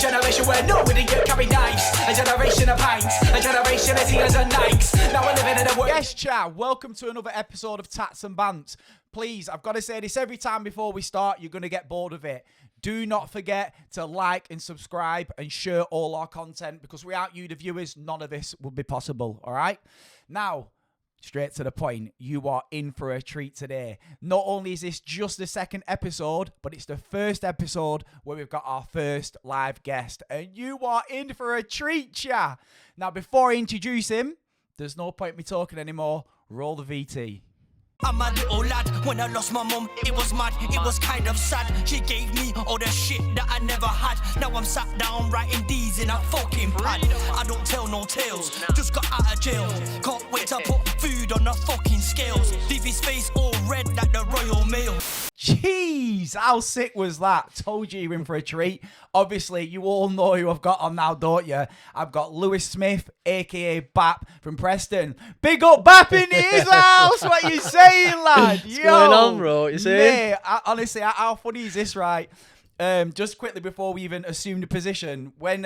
generation where nobody can carry knives. A generation of pints, a generation of tears and nights. Now we're living in a world. Yes, chat. Welcome to another episode of Tats and Bants. Please, I've got to say this every time before we start. You're going to get bored of it. Do not forget to like and subscribe and share all our content, because without you, the viewers, none of this would be possible. All right? Now, straight to the point, you are in for a treat today. Not only is this just the second episode, but it's the first episode where we've got our first live guest. And you are in for a treat, chat. Now, before I introduce him, there's no point me talking anymore. Roll the VT. I'm a little lad. When I lost my mum, it was mad, it was kind of sad. She gave me all the shit that I never had. Now I'm sat down writing these in a fucking pad. I don't tell no tales, just got out of jail. Can't wait to put food on the fucking scales. Leave his face all red like the Royal Mail. Jeez, how sick was that? Told you you're in for a treat. Obviously, you all know who I've got on now, don't you? I've got Lewis Smith, a.k.a. Bap from Preston. Big up Bap in his house! What you saying, lad? What's going on, bro? What you saying? Mate, honestly, how funny is this, right? Just quickly before we even assume the position, when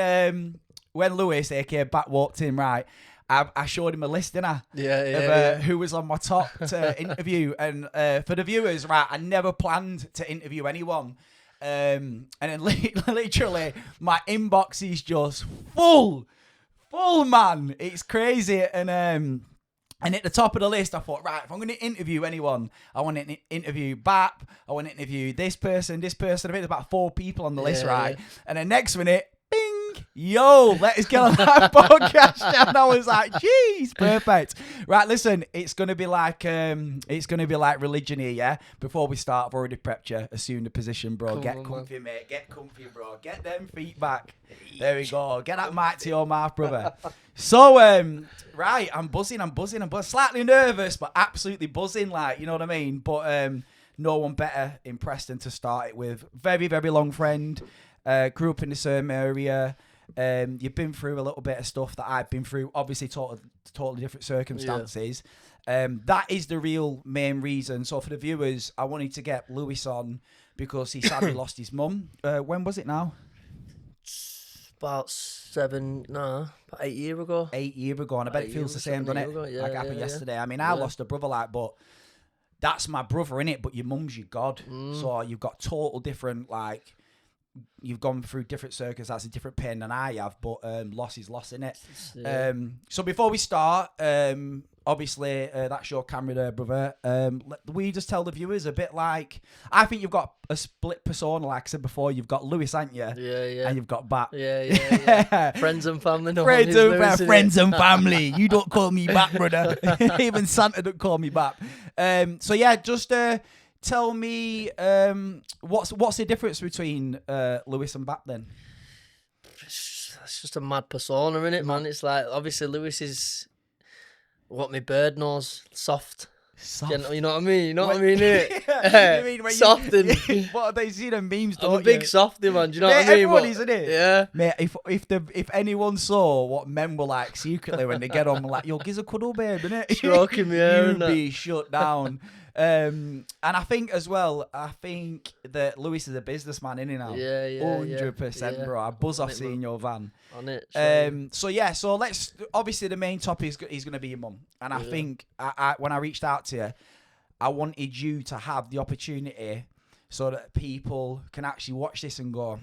Lewis, a.k.a. Bap, walked in, right, I showed him a list, didn't I? Yeah. Who was on my top to interview. And for the viewers, right, I never planned to interview anyone. And then literally, my inbox is just full, man. It's crazy. And at the top of the list, I thought, right, if I'm going to interview anyone, I want to interview Bap. I want to interview this person. I think there's about 4 people on the list, right? Yeah. And then next minute, bing. Yo, let's get on that podcast. And I was like, geez, perfect. Right, listen, it's gonna be like religion here, yeah. Before we start, I've already prepped you. Assume the position, bro. Get comfy, mate. Get comfy, bro. Get them feet back. There we go. Get that mic to your mouth, brother. So, right, I'm buzzing. Slightly nervous, but absolutely buzzing. Like, you know what I mean? But no one better in Preston to start it with. Very, very long friend. Grew up in the same area. You've been through a little bit of stuff that I've been through. Obviously, totally different circumstances. Yeah. That is the real main reason. So for the viewers, I wanted to get Lewis on because he sadly lost his mum. When was it now? About 8 years ago. 8 years ago, and I bet it feels the same, doesn't it? Yeah, like happened yesterday. I mean, I lost a brother, but that's my brother, innit? But your mum's your God. So you've got total different, like, you've gone through different circumstances, a different pain than I have, but loss is loss, innit? Yeah. So before we start, obviously, that's your camera there, brother. Will you just tell the viewers a bit like, I think you've got a split persona, like I said before. You've got Lewis, haven't you? Yeah. And you've got Bat. Yeah. Friends and family. No friends and family. You don't call me Bat, brother. Even Santa don't call me Bat. So yeah, just tell me what's the difference between Lewis and Bat then? It's just a mad persona, innit, man? It's like, obviously Lewis is what my bird knows, soft. You know what I mean? You know what I mean, innit? Yeah. You mean when soft and what they see the memes? I'm a big softy, man. Do you know what I mean? Everyone is, isn't it? Yeah. Mate, if anyone saw what men were like secretly when they get on, like, yo, gives a cuddle, babe, innit? Stroking me hair, you'd be shut down. And I think as well, that Lewis is a businessman, isn't he now? Yeah. 100%, bro. I buzz off seeing your van. On it. So let's, obviously the main topic is going to be your mum. And I think I when I reached out to you, I wanted you to have the opportunity so that people can actually watch this and go,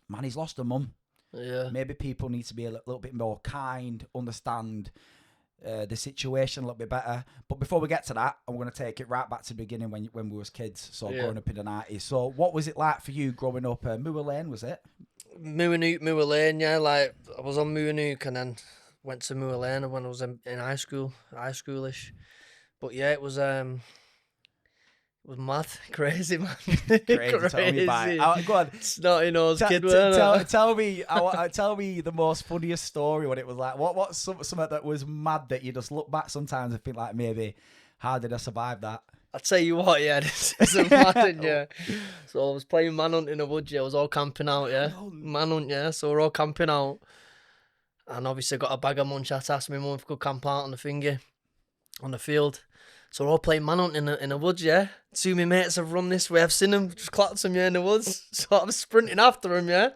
man, he's lost a mum. Yeah. Maybe people need to be a little bit more kind, understand the situation a little bit better. But before we get to that, I'm going to take it right back to the beginning when we was kids, so growing up in the 90s. So what was it like for you growing up? Moor Lane, was it? Moor Lane, yeah. Like, I was on Moor and then went to Moor Lane when I was in high schoolish. But yeah, it was mad, crazy, man. Crazy. Tell me about it. Go on. Snotty-nosed kid, weren't tell me the most funniest story, what it was like. What's something that was mad that you just look back sometimes and think like, maybe, how did I survive that? I'll tell you what, yeah, this is mad, yeah. So I was playing manhunt in the woods, yeah. I was all camping out, yeah. Manhunt, yeah. So we're all camping out. And obviously got a bag of munch. I asked my mum if I could camp out on the field. So we're all playing manhunt in the woods, yeah? Two of my mates have run this way. I've seen them, just clapped them, yeah, in the woods. So I'm sprinting after them, yeah?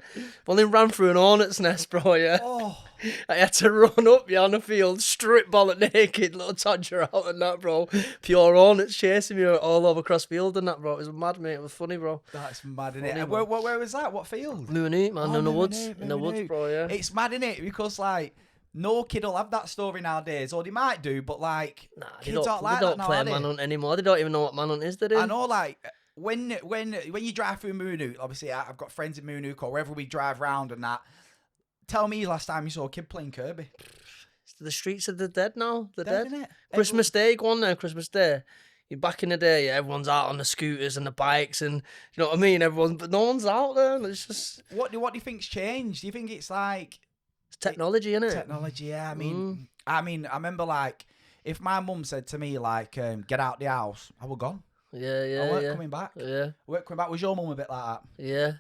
Well, they ran through an hornet's nest, bro, yeah? Oh. I had to run up, yeah, on the field, strip ball it naked, little todger out and that, bro. Pure hornets chasing me all over across field and that, bro. It was mad, mate. It was funny, bro. That's mad, Funny, innit? man. Where was that? What field? Mooney, man, Oh, in the Mooney, woods. In the woods, Mooney. bro, yeah. It's mad, innit? Because, like, no kid will have that story nowadays, or they might do, but, like, Nah, kids aren't like they that don't play now, are they? manhunt anymore. They don't even know what manhunt is, do they? I know, like, when you drive through Moonhook, obviously I've got friends in Moonhook or wherever we drive round and that. Tell me last time you saw a kid playing Kirby. The streets are dead now. They're Dead, dead. innit? Christmas Day, go on there, Christmas Day. You back in the day, yeah, everyone's out on the scooters and the bikes and, you know what I mean? But no one's out there. It's just... What do you think's changed? Do you think it's like... It's technology, innit? Technology, yeah. I mean, I remember, like, if my mum said to me, like, get out the house, I was gone. Yeah, yeah, I weren't yeah. coming back. Yeah. I weren't coming back. Was your mum a bit like that? Yeah.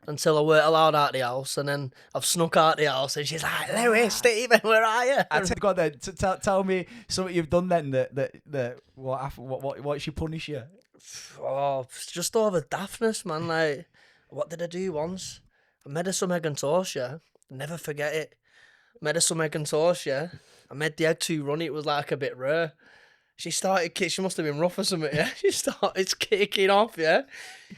Until I weren't allowed out the house, and then I've snuck out the house, and she's like, Lewis, Stephen, where are you? I tell God, then, tell me something you've done then that what she punish you? Oh, it's just over daftness, man. Like, what did I do once? I made her some egg and toast, yeah. Never forget it. Made her some egg and toast, yeah. I made the egg too runny. It was like a bit rare. She must have been rough or something, yeah. She started kicking off, yeah.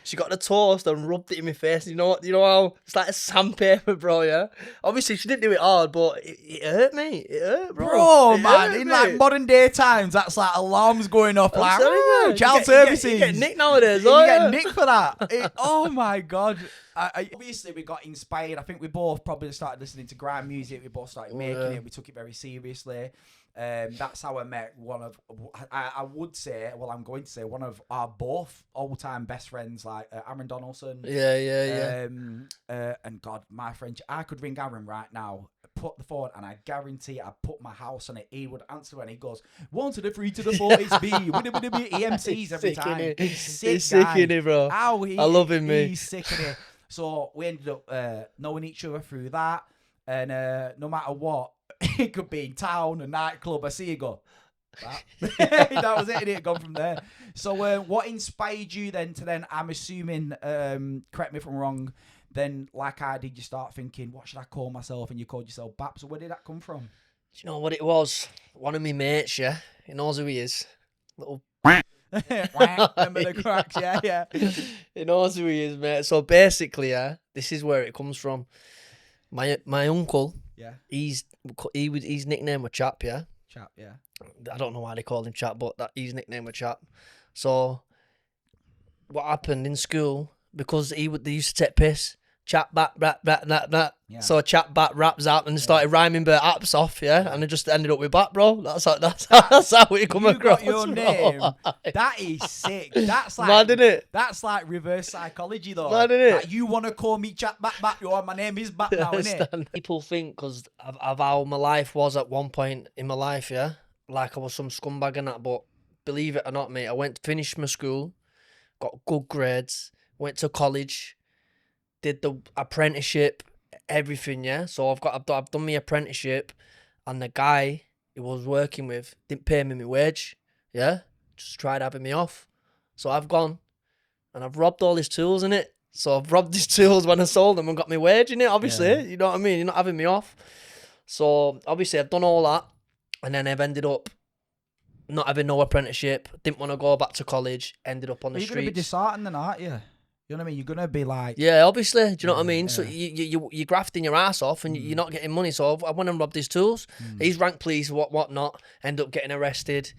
She got the toast and rubbed it in my face. You know how it's like a sandpaper, bro, yeah. Obviously, she didn't do it hard, but it hurt me. It hurt, bro. It Man, hurt in me. like modern day times, that's like alarms going off, like telling you, child you get- services. You get nicked nowadays, You oh, get yeah. nicked for that. Oh my God. Obviously, we got inspired. I think we both probably started listening to grime music. We both started making it. We took it very seriously. That's how I met one of, I would say, well, I'm going to say one of our both all-time best friends, like Aaron Donaldson. Yeah. And God, my friend, I could ring Aaron right now, put the phone, and I guarantee I'd put my house on it. He would answer when he goes, 1 to the 3 to the 4, it's B. EMCs every Sick, time. innit? He's sick, He's sick, guy. innit, bro? I love him, mate. He's sick in it. So we ended up knowing each other through that. And no matter what, it could be in town, a nightclub, I see you go. That was it, gone from there. So what inspired you then to then, I'm assuming, correct me if I'm wrong, then like I did, you start thinking, what should I call myself? And you called yourself BAP. So where did that come from? Do you know what it was? One of my mates, yeah, he knows who he is. Little Remember the cracks, yeah. He knows who he is, mate. So basically, yeah, this is where it comes from. My uncle, Yeah. his nickname was Chap, yeah. Chap, yeah. I don't know why they called him Chap, but his nickname was Chap. So what happened in school, because they used to take piss. Chap bat rap that. Yeah. So chap bat rap zap and started rhyming their apps off, yeah, and it just ended up with bat, bro. That's how we come You across. got your bro. name. That is sick. That's like Mad, innit? That's like reverse psychology, though. Mad, innit? Like, you want to call me Chat Bat? Yo, my name is Bat now, innit? People think because of how my life was at one point in my life, yeah, like I was some scumbag and that. But believe it or not, mate, I finished my school, got good grades, went to college, did the apprenticeship, everything, yeah. So I've done my apprenticeship, and the guy he was working with didn't pay me my wage, yeah. Just tried having me off. So I've gone, and I've robbed all his tools in it. So I've robbed his tools when I sold them and got my wage in it. Obviously, you know what I mean. You're not having me off. So obviously I've done all that, and then I've ended up not having no apprenticeship. Didn't want to go back to college. Ended up on the You're streets. going to be disheartened then, aren't you? You know what I mean? You're going to be like... Yeah, obviously. Do you know what I mean? Yeah. So you're grafting your ass off and you're not getting money. So I went and robbed his tools. He's ranked police, whatnot. End up getting arrested.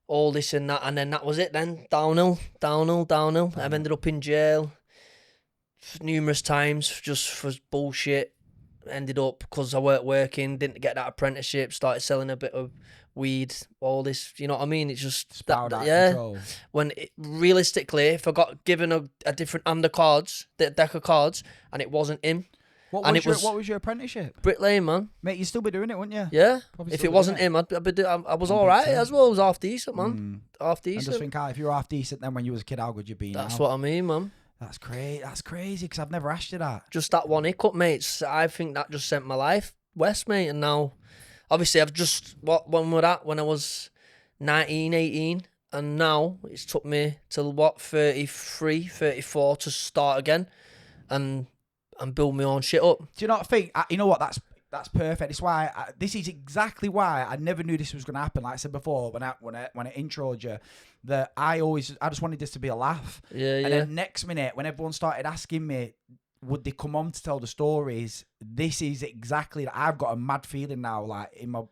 All this and that. And then that was it then. Downhill. I've ended up in jail numerous times just for bullshit. Ended up, because I weren't working, didn't get that apprenticeship, started selling a bit of weed, all this, you know what I mean? It's just Spiraled out of yeah. control. When realistically, if I got given a different hand of cards, deck of cards, and it wasn't him, What and was your apprenticeship? bricklaying, man. Mate, you'd still be doing it, wouldn't you? Yeah. Probably If still it be wasn't doing him, I was all right as well. I was half decent, man. Half And just decent. think, if you were half decent then when you was a kid, how good you'd be That's now? what I mean, man. That's crazy, because I've never asked you that. Just that one hiccup, mates. I think that just sent my life west, mate. And now, obviously, I've just when I was 19, 18, and now it's took me till what 33, 34 to start again, and build my own shit up. Do you not think? You know what? That's perfect. It's why this is exactly why I never knew this was going to happen. Like I said before, when I introed you, that I just wanted this to be a laugh. Yeah, and then next minute, when everyone started asking me, would they come on to tell the stories? This is exactly. I've got a mad feeling now, like in my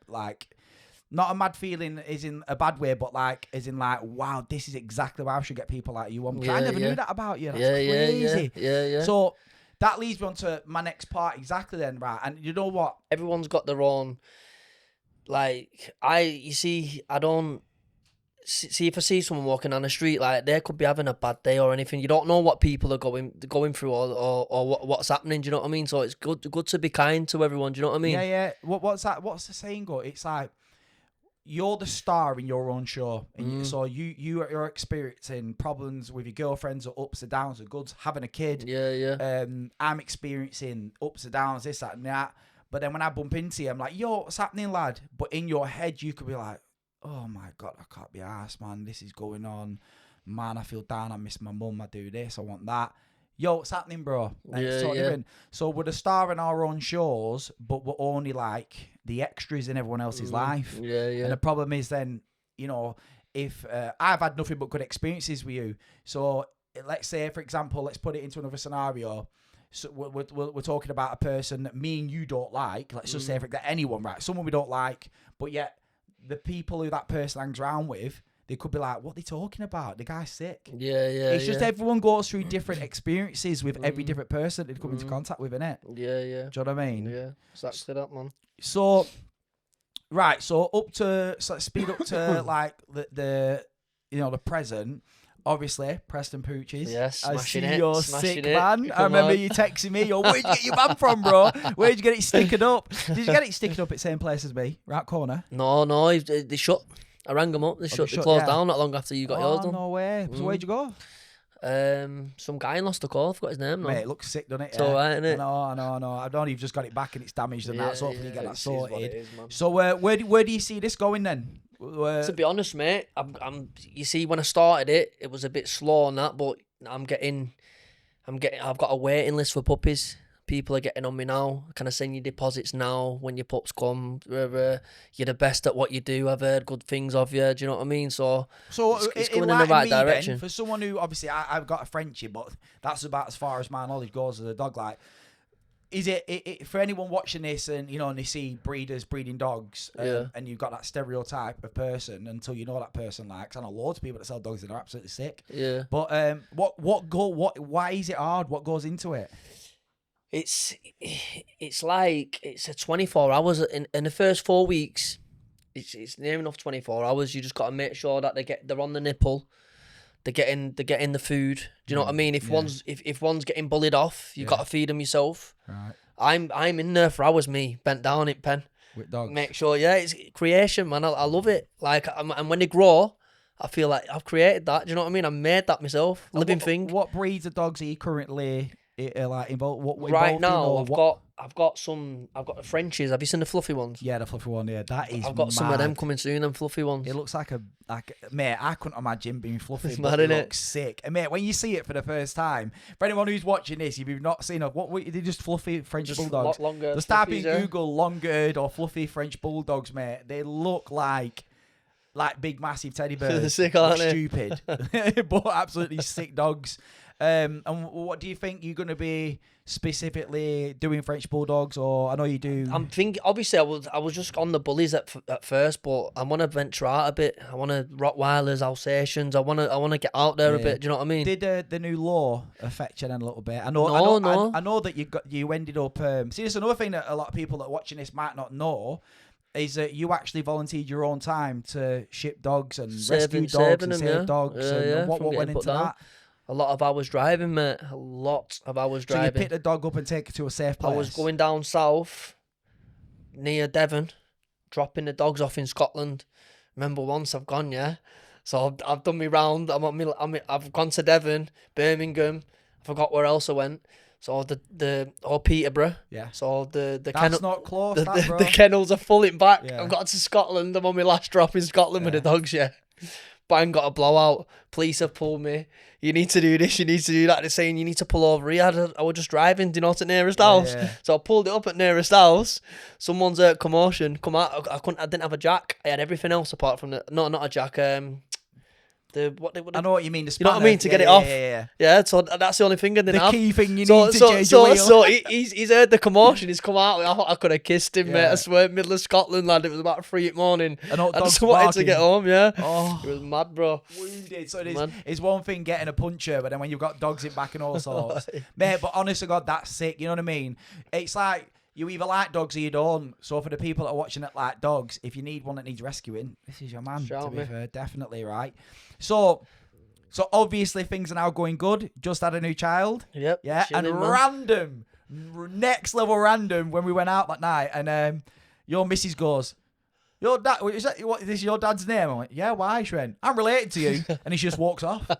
not a mad feeling is in a bad way, but like as in like, wow, this is exactly why I should get people like you on. I never knew that about you. That's crazy. Yeah. So that leads me on to my next part exactly then, right? And you know what? Everyone's got their own, like, I don't, see if I see someone walking on the street, like, they could be having a bad day or anything. You don't know what people are going through or what's happening, do you know what I mean? So it's good to be kind to everyone, do you know what I mean? Yeah. What's that? What's the saying go? It's like, you're the star in your own show, and so you're experiencing problems with your girlfriends, or ups and downs, or goods, having a kid. Yeah. I'm experiencing ups and downs, this, that, and that. But then when I bump into you, I'm like, yo, what's happening, lad? But in your head, you could be like, oh my God, I can't be arsed, man. This is going on. Man, I feel down. I miss my mum. I do this. I want that. Yo, what's happening, bro? And it's totally different. So we're the star in our own shows, but we're only like the extras in everyone else's life. Yeah. And the problem is then, you know, if I've had nothing but good experiences with you. So let's say, for example, let's put it into another scenario. So we're talking about a person that me and you don't like. Let's just say, for example, anyone, right? Someone we don't like, but yet the people who that person hangs around with, they could be like, what are they talking about? The guy's sick. Yeah. It's just everyone goes through different experiences with every different person they come into contact with, innit? Yeah. Do you know what I mean? Yeah, exactly that, man. So, right, so let's speed up to like the the present. Obviously, Preston Pooches. Yes, I see smashing it, you're smashing sick, it. man. I Come remember on. you texting me, yo, where'd you get your band from, bro? Where'd you get it sticking up? Did you get it sticking up at the same place as me? Right corner? No, they shut. I rang them up. They shut. They closed down not long after you got yours done. No way. So where'd you go? Some guy in lost the call. I forgot his name. Mate, it looks sick, doesn't it? It's alright, innit? No. I don't know. You've just got it back and it's damaged and that. So hopefully you get that it is what sorted. it is, man. So where do you see this going then? To be honest, mate, I'm. You see, when I started it was a bit slow on that, but I've got a waiting list for puppies. People are getting on me now. Can I send you deposits now when your pups come? You're the best at what you do. I've heard good things of you. Do you know what I mean? So it's going in the right direction. Then, for someone who, obviously, I've got a Frenchie, but that's about as far as my knowledge goes as a dog. Like, is it for anyone watching this and, and they see breeders breeding dogs and you've got that stereotype of person until you know that person, like, 'cause I know loads of people that sell dogs that are absolutely sick. Yeah. But why is it hard? What goes into it? It's like it's a 24 hours in the first 4 weeks. It's near enough 24 hours. You just got to make sure that they're on the nipple. They're getting the food. Do you know what I mean? If one's getting bullied off, you got to feed them yourself. Right. I'm in there for hours. Me bent down in pen. With dogs. Make sure, it's creation, man. I love it. Like, and when they grow, I feel like I've created that. Do you know what I mean? I made that myself. Living thing. What breeds of dogs are you currently like involved? Right now, I've got the Frenchies. Have you seen the fluffy ones? Yeah, the fluffy one. Yeah, that is. I've got some of mad. them coming soon. Them fluffy ones. It looks like mate. I couldn't imagine being fluffy. It's but mad, it innit? looks sick. And mate, when you see it for the first time, for anyone who's watching this, if you've not seen they're just fluffy French bulldogs. Longer. Just type in Google long-eared or fluffy French bulldogs, mate. They look like big massive teddy bears. Sick, aren't they? Stupid, but absolutely sick dogs. And what do you think you're going to be specifically doing French bulldogs, or I know you do? I'm thinking. Obviously, I was just on the bullies at first, but I want to venture out a bit. I want to Rottweilers, Alsatians. I want to get out there a bit. Do you know what I mean? Did the new law affect you then a little bit? I know that you ended up. See, there's another thing that a lot of people that are watching this might not know. Is that you actually volunteered your own time to ship dogs and rescue dogs and save dogs? And what went into that? A lot of hours driving, mate. A lot of hours driving. So you pick the dog up and take it to a safe place? I was going down south, near Devon, dropping the dogs off in Scotland. Remember once I've gone, So I've done my round. I've gone to Devon, Birmingham. I forgot where else I went. So Peterborough. Yeah. So the That's not close, the kennels are full in back. Yeah. I've got to Scotland. I'm on my last drop in Scotland with the dogs, bang, got a blowout. Police have pulled me. You need to do this, you need to do that. They're saying you need to pull over here. I was just driving, do you know, to nearest house. Yeah. So I pulled it up at nearest house. Someone's commotion. Come out. I didn't have a jack. I had everything else apart from not a jack. I know what you mean. The you know what I spanner. mean, to get it off. Yeah. So that's the only thing I didn't The have. key thing you need to change your wheel. So he's heard the commotion. He's come out. I could have kissed him, mate. Yeah. I swear, middle of Scotland, lad. It was about 3 a.m. And all I just dogs wanted to barking. get home. Yeah. Oh. It was mad, bro. Wounded. So Man. it's one thing getting a puncher, but then when you've got dogs in back and all sorts, mate. But honest to God, that's sick. You know what I mean? It's like you either like dogs or you don't. So for the people that are watching that like dogs, if you need one that needs rescuing, this is your man. Shout to be me. fair, definitely right. So obviously things are now going good. Just had a new child. Yep. Yeah, chilling, and man. next level random when we went out that night, and your missus goes, "Your dad, is this your dad's name?" I'm like, "Yeah, why?" She went, "I'm related to you," and he just walks off.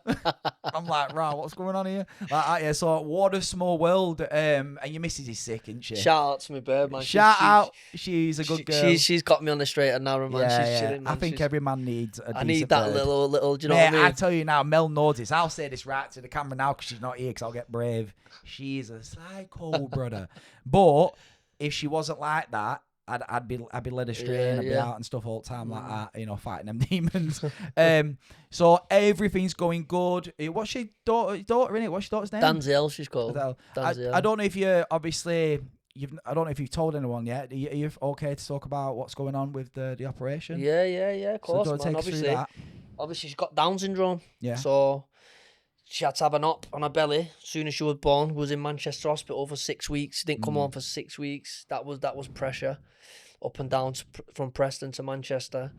I'm like, "Right, what's going on here?" Like, yeah. So what a small world. And your missus is sick, isn't she? Shout out to my bird, man. Shout out, she's a good girl. She's got me on the straight and narrow, man. Yeah, She's chilling, man. I think every man needs a I decent need that bird. little. Do you know Mate, what I mean? I tell you now, Mel knows this. I'll say this right to the camera now because she's not here because I'll get brave. She's a psycho, brother. But if she wasn't like that, I'd be led astray and I'd be out and stuff all the time like that, you know, fighting them demons. So everything's going good. What's your daughter in it? What's your daughter's name? Danzel, she's called. Danzel. I don't know if you obviously I don't know if you've told anyone yet. Are you okay to talk about what's going on with the operation? Yeah, of course, so man. Obviously, she's got Down syndrome. Yeah. So she had to have an op on her belly as soon as she was born. Was in Manchester Hospital for 6 weeks. Didn't come home for 6 weeks. That was pressure, up and down from Preston to Manchester,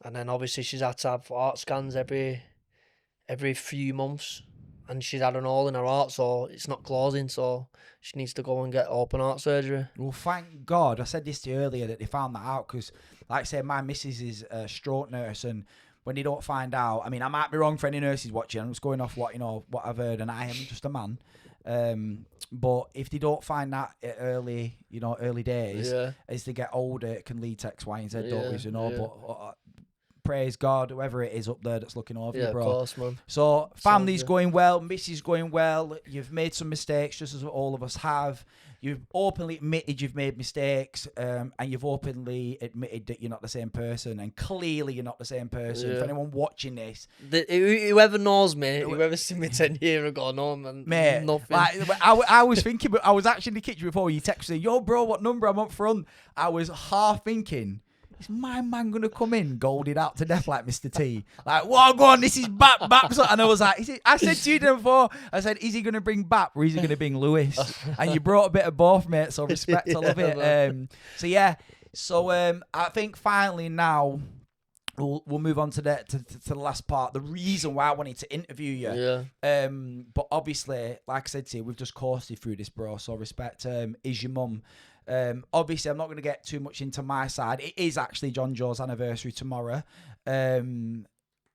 and then obviously she's had to have heart scans every few months, and she's had an hole in her heart, so it's not closing. So she needs to go and get open heart surgery. Well, thank God. I said this to you earlier that they found that out because, like I said, my missus is a stroke nurse, and when they don't find out, I mean, I might be wrong for any nurses watching. I'm just going off what I've heard, and I am just a man. But if they don't find that at early days, as they get older, it can lead to X, Y, and Z, don't we? You know, but praise God, whoever it is up there that's looking over you, bro. Yeah, of course, man. So family's going well, missus going well. You've made some mistakes, just as all of us have. You've openly admitted you've made mistakes, and you've openly admitted that you're not the same person, and clearly you're not the same person. For anyone watching this, whoever knows me, whoever seen me 10 years ago, no, man, mate, nothing. like, I was thinking, I was actually in the kitchen before you texted, "Yo, bro, what number? I'm up front." I was half thinking, is my man gonna come in golded out to death like Mr. T? Like, well, go on, this is Bap. And I was like, I said to you before, I said, is he gonna bring Bap or is he gonna bring Lewis? And you brought a bit of both, mate. So respect, I love it. So I think finally now we'll move on to the last part. The reason why I wanted to interview you. Yeah. But obviously, like I said to you, we've just coasted through this, bro. So respect. Is your mum? Obviously, I'm not going to get too much into my side. It is actually John Joe's anniversary tomorrow. And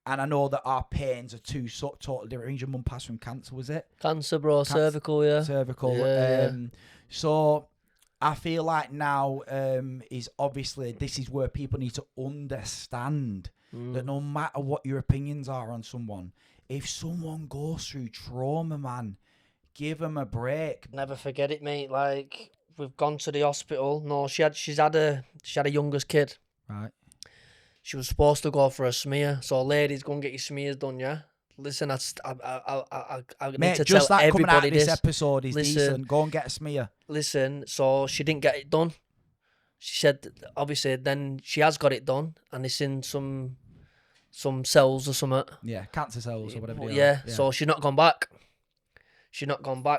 I know that our pains are two totally different. Your mum passed from cancer, was it? Cancer, bro. Cervical, yeah. Cervical. Yeah. So I feel like now is obviously this is where people need to understand that no matter what your opinions are on someone, if someone goes through trauma, man, give them a break. Never forget it, mate. Like, we've gone to the hospital. No, she had a youngest kid. Right. She was supposed to go for a smear. So, ladies, go and get your smears done, yeah? Listen, I Mate, need to just tell that coming out everybody of this this. episode is Listen. decent. Go and get a smear. Listen, so she didn't get it done. She said, obviously, then she has got it done, and it's in some cells or something. Yeah, cancer cells or whatever. Yeah, so she's not gone back.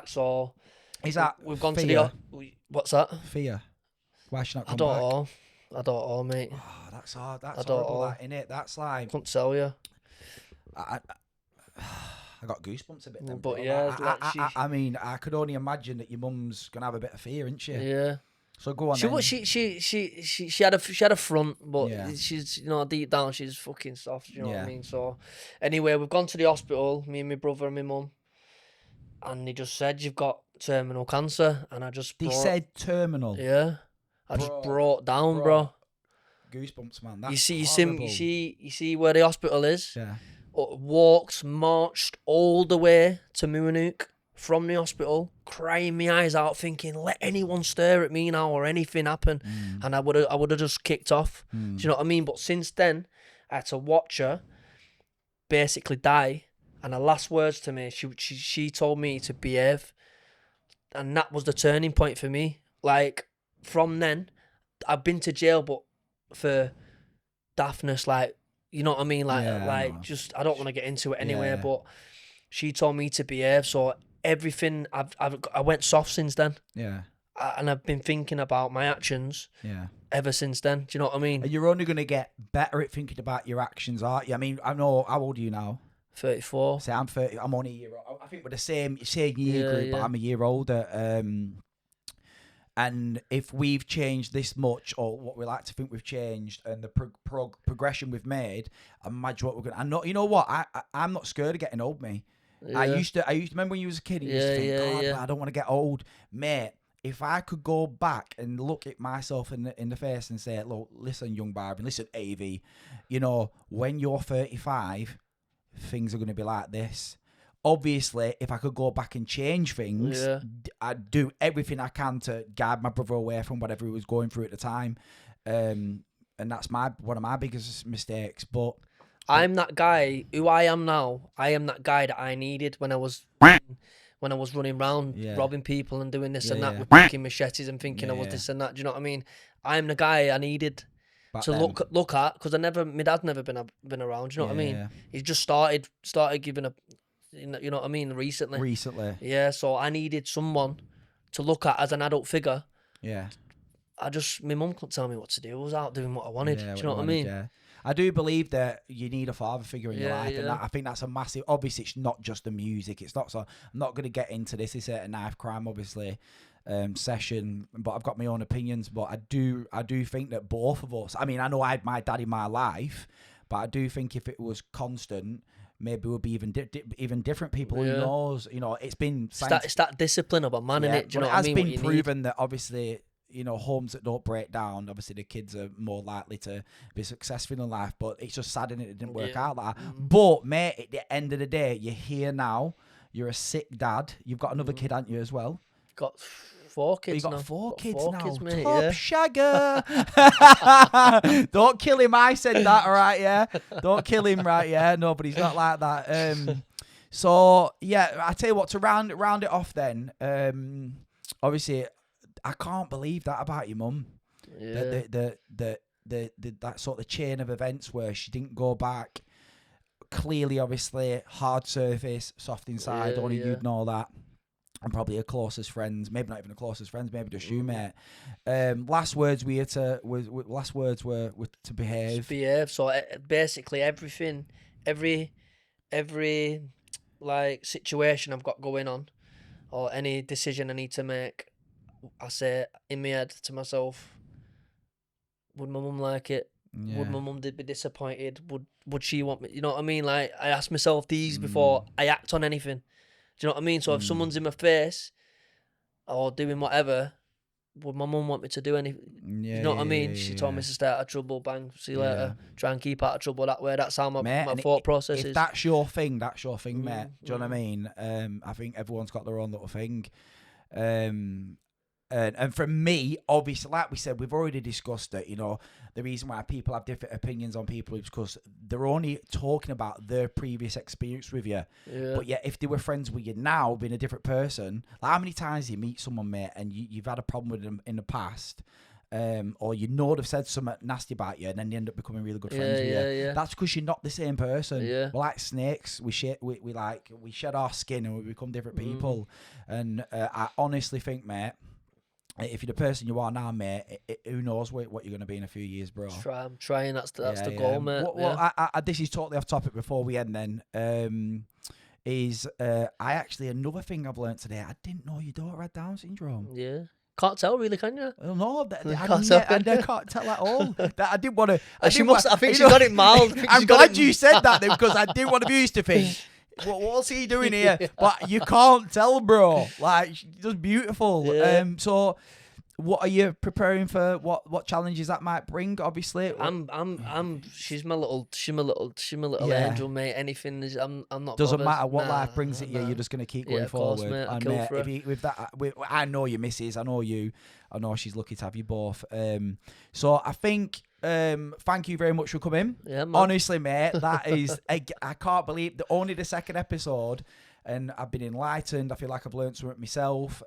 So is that we've gone fear? to the what's that? Fear. Why should not I come back? I don't know, mate. Oh, that's hard. That's I don't horrible, know. that, innit? That's like Couldn't tell you. I got goosebumps a bit then, But bro. yeah, I mean, I could only imagine that your mum's gonna have a bit of fear, isn't she? Yeah. So go on. She had a front, but Yeah. she's deep down she's fucking soft. You know what Yeah. I mean? So anyway, we've gone to the hospital, me and my brother and my mum, and they just said you've got terminal cancer, and I just They said terminal. yeah, I just Bro, brought down, bro. goosebumps, man. That's You see, horrible. you see where the hospital is. Yeah. Marched all the way to Moonook from the hospital, crying my eyes out, thinking, let anyone stare at me now or anything happen, and I would have just kicked off. Do you know what I mean? But since then, I had to watch her basically die, and her last words to me, she told me to behave, and that was the turning point for me. Like, from then, I've been to jail, but for daftness, like, you know what I mean? Like, I don't want to get into it anyway, but she told me to behave, so everything, I went soft since then. Yeah. And I've been thinking about my actions ever since then. Do you know what I mean? And you're only going to get better at thinking about your actions, aren't you? I mean, I know, how old are you now? 34. Say, I'm 30, I'm only a year old. I think we're the same year group, but I'm a year older. And if we've changed this much, or what we like to think we've changed, and the progression we've made, imagine what we're going to... I know, you know what? I'm not scared of getting old, me. Yeah. I used to remember when you was a kid, you used to think, God, I don't want to get old. Mate, if I could go back and look at myself in the face and say, look, listen, young Barbie, listen, AV, you know, when you're 35, things are going to be like this. Obviously, if I could go back and change things, I'd do everything I can to guide my brother away from whatever he was going through at the time. And that's one of my biggest mistakes. But I'm that guy who I am now. I am that guy that I needed when I was running around robbing people and doing this and that with picking machetes and thinking I was this and that. Do you know what I mean? I'm the guy I needed to look at, because my dad's never been around. Do you know what I mean? He just started giving a, you know what I mean, recently. Yeah, so I needed someone to look at as an adult figure. Yeah. My mum couldn't tell me what to do. I was out doing what I wanted. Do you know what I mean? Yeah. I do believe that you need a father figure in your life, and I think that's a massive... Obviously, it's not just the music. It's not so... I'm not going to get into this. It's a knife crime, obviously, session, but I've got my own opinions. But I do think that both of us... I mean, I know I had my dad in my life, but I do think if it was constant... Maybe we'll be even different people. Who knows? You know, it's been... It's that discipline of a man, innit? Do you know what I mean? It has been proven that, obviously, you know, homes that don't break down, obviously the kids are more likely to be successful in life. But it's just sad, innit? It didn't work out like that. But, mate, at the end of the day, you're here now. You're a sick dad. You've got another kid, haven't you, as well? Got 4 kids now. You got 4 kids now. Mate, top shagger. Don't kill him. I said that, all right? Yeah. Don't kill him, right? Yeah. No, but he's not like that. So yeah, I tell you what. To round it off, then. Obviously, I can't believe that about your mum. Yeah. That sort of chain of events where she didn't go back. Clearly, obviously, hard surface, soft inside. Only you'd know that. And probably her closest friends, maybe not even her closest friends, maybe just you, mate. Last words were to behave. Just behave. So basically, everything, every like situation I've got going on, or any decision I need to make, I say in my head to myself, would my mum like it? Yeah. Would my mum be disappointed? Would she want me? You know what I mean? Like, I ask myself these before I act on anything. Do you know what I mean? So if someone's in my face or doing whatever, would my mum want me to do anything? Yeah, you know what I mean? She told me to stay out of trouble, bang, see you later. Try and keep out of trouble that way. That's how my thought process is. If that's your thing, mate. Do you know what I mean? I think everyone's got their own little thing. And for me, obviously, like we said, we've already discussed it. You know, the reason why people have different opinions on people is because they're only talking about their previous experience with you. Yeah. But yet, if they were friends with you now, being a different person, like how many times you meet someone, mate, and you've had a problem with them in the past, or you know they've said something nasty about you, and then you end up becoming really good friends with you. Yeah. That's because you're not the same person. Yeah. We're like snakes. We shed our skin and we become different people. And I honestly think, mate, if you're the person you are now, mate, who knows what you're going to be in a few years, bro. I'm trying. That's the goal, mate. Well, this is totally off topic before we end then. Another thing I've learned today, I didn't know your daughter had Down syndrome. Yeah. Can't tell, really, can you? No, I can't tell at all. I didn't want to... I think she got it mild. I'm glad you said that, then, because I didn't want to be used to think... What's he doing here? But you can't tell, bro. Like, she's just beautiful. Yeah. So what are you preparing for? What challenges that might bring? Obviously, She's my little Yeah. angel, mate. Anything is, I'm not. doesn't bothered. matter what Nah, life brings at you. nah. You're just gonna keep Yeah, going of course, forward. mate, I'll And kill mate, for her. if you, with that, I know your missus. I know you. I know she's lucky to have you both. So I think. Thank you very much for coming. Yeah, man. Honestly, mate, that is I can't believe only the second episode, and I've been enlightened. I feel like I've learned something myself.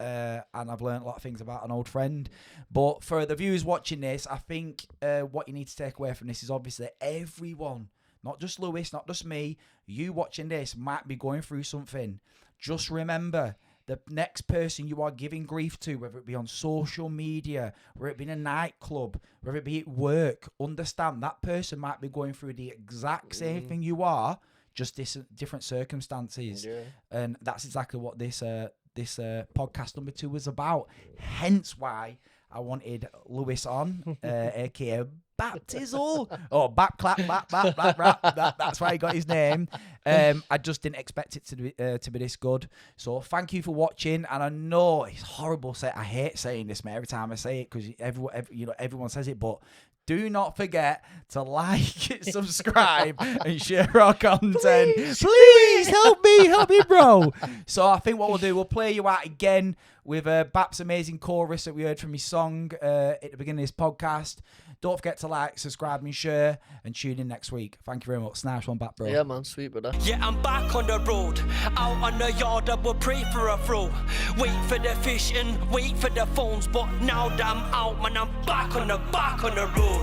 And I've learned a lot of things about an old friend. But for the viewers watching this, I think what you need to take away from this is obviously everyone, not just Lewis, not just me, you watching this might be going through something. Just remember, the next person you are giving grief to, whether it be on social media, whether it be in a nightclub, whether it be at work, understand that person might be going through the exact same thing you are, just different circumstances. Yeah. And that's exactly what this podcast number 2 was about. Hence why I wanted Lewis on, aka Baptizzle. Back clap, rap. That's why he got his name. I just didn't expect it to be this good. So thank you for watching. And I know it's horrible. I hate saying this, mate. Every time I say it, because everyone says it, but. Do not forget to like, subscribe, and share our content. Please help me, bro. So I think what we'll do, we'll play you out again with Bap's amazing chorus that we heard from his song at the beginning of this podcast. Don't forget to like, subscribe, and share, and tune in next week. Thank you very much. Nice one, Bap, bro. Yeah, man, sweet brother. Yeah, I'm back on the road. Out on the yard, I will pray for a throw. Wait for the fish and wait for the phones. But now that I'm out, man, I'm back on the road.